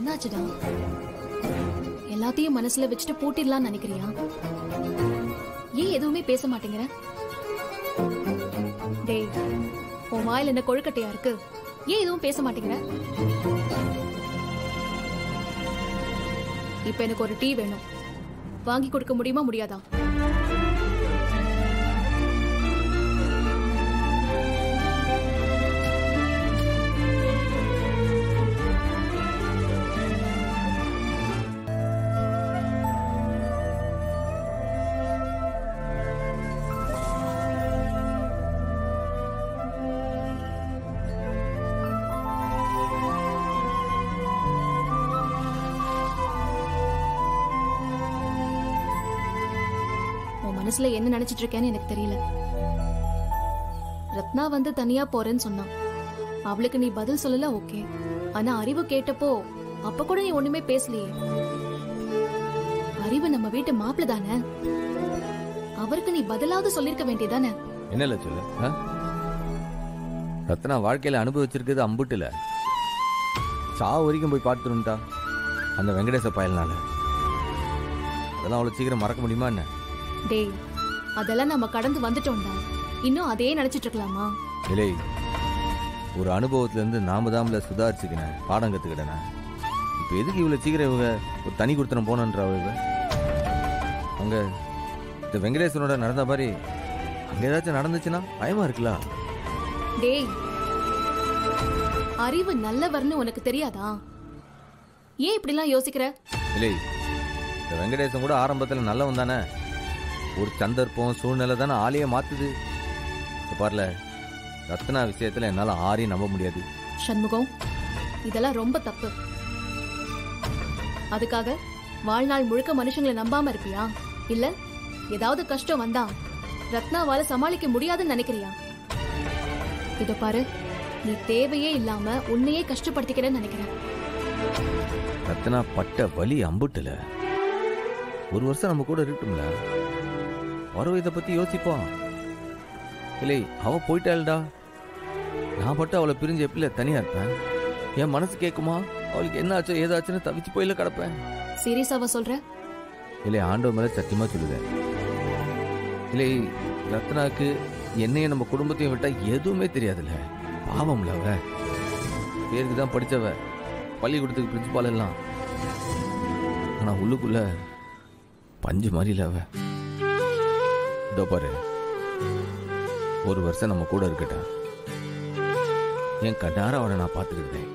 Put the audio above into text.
என்னாச்சுடா? எல்லாத்தையும் மனசுல வச்சுட்டு பூட்டிடலாம்னு நினைக்கிறியா? ஏன் எதுவுமே பேச மாட்டேங்கிற? டேய், உன் வாயில என்ன கொழுக்கட்டையா இருக்கு? ஏன் எதுவும் பேச மாட்டேங்கிற? இப்ப எனக்கு ஒரு டீ வேணும். வாங்கி கொடுக்க முடியுமா முடியாதா? மனசுல என்ன நினைச்சிட்டு இருக்கேன்னு எனக்கு தெரியல. ரத்னா வந்து தனியா போறேன்னு சொன்னான். அவளுக்கு நீ பதில் சொல்லல, ஓகே. ஆனா அறிவு கேட்டப்போ அப்ப கூட நீ ஒண்ணுமே பேசலையே. அறிவு நம்ம வீட்டு மாப்பிள்ள தானே, அவருக்கு நீ பதிலாவது சொல்லிருக்க வேண்டியதானே? என்னல சொல்லு. ரத்னா வாழ்க்கையில அனுபவிச்சிருக்கிறது அம்புட்டுல. சாவு வரைக்கும் போய் பார்த்துருந்தா அந்த வெங்கடேச பயல்னால. அதெல்லாம் அவ்வளவு சீக்கிரம் மறக்க முடியுமா என்ன? டேய், அதெல்லாம் நம்ம கடந்து வந்துட்டோம்டா. இன்னும் அதே நினைச்சிட்டு இருக்கலாமா? இல்லை, ஒரு அனுபவத்துல இருந்து நாம தான் சுதாரிச்சுக்கினேன், பாடம் கத்துக்கிட்டேன். இப்ப எதுக்கு இவ்வளவு சீக்கிரம் இவங்க ஒரு தனி கொடுத்தனம் போனன்றா? இவ அங்க இந்த வெங்கடேசனோட நடந்த மாதிரி அங்க ஏதாச்சும் நடந்துச்சுன்னா பயமா இருக்குல்ல? டேய், அறிவு நல்லவர்னு உனக்கு தெரியாதா? ஏன் இப்படிலாம் யோசிக்கிற? இல்லை, இந்த வெங்கடேசன் கூட ஆரம்பத்துல நல்லவன் தானே. ஒரு சந்தர்ப்பம் சூழ்நிலை தானே ஆளையே மாத்துது. பாருல, ரத்னா விஷயத்துல என்னால ஆரையும் நம்ப முடியாது. சண்முகம், இதெல்லாம் ரொம்ப தப்பு. அதுக்காக வாழ்நாள் முழுக்க மனுஷங்களை நம்பாம இருப்பியா? இல்ல ஏதாவது கஷ்டம் வந்தா ரத்னாவால சமாளிக்க முடியாதுன்னு நினைக்கிறியா? இத பாரு, நீ தேவையே இல்லாம உன்னையே கஷ்டப்படுத்திக்கிறேன்னு நினைக்கிறேன். ரத்னா பட்ட வலி அம்புட்டுல. ஒரு வருஷம் நம்ம கூட இருக்கட்டும்ல, வரவு இதை பத்தி யோசிப்பான். இல்லை, அவ போயிட்டாள்டா. நான் பட்டு அவளை பிரிஞ்சு எப்படி தனியா இருப்பேன்? என் மனசு கேட்குமா? அவளுக்கு என்ன ஆச்சோ ஏதாச்சுன்னு தவிச்சு போயில கிடப்பேன். சீரியஸாவா சொல்ற? இல்லை, ஆண்டவ மேல சத்தியமா சொல்லுவேன். இல்லை, ரத்னாக்கு என்னையும் நம்ம குடும்பத்தையும் விட்டா எதுவுமே தெரியாதுல்ல. பாவம்ல அவ. பேருக்கு தான் படிச்சவ, பள்ளிக்கூடத்துக்கு பிரின்சிபால் எல்லாம். ஆனா உள்ளுக்குள்ள பஞ்சு மாதிரி இல்ல அவ. இதோ பாரு, ஒரு வருஷம் நம்ம கூட இருக்கட்டும். என் கண்ணார அவனை நான் பார்த்துக்கிட்டேன்.